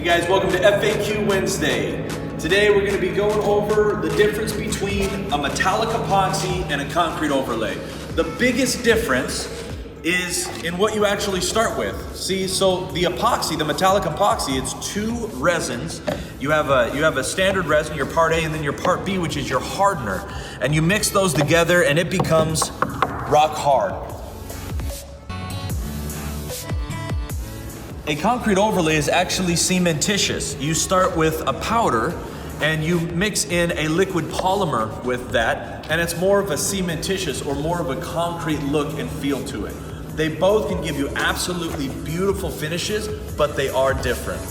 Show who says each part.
Speaker 1: Hey guys, welcome to FAQ Wednesday. Today we're going to be going over the difference between a metallic epoxy and a concrete overlay. The biggest difference is in what you actually start with. See, so the epoxy, the metallic epoxy, it's two resins. You have a standard resin, your part A, and then your part B, which is your hardener. And you mix those together and it becomes rock hard. A concrete overlay is actually cementitious. You start with a powder and you mix in a liquid polymer with that, and it's more of a cementitious or more of a concrete look and feel to it. They both can give you absolutely beautiful finishes, but they are different.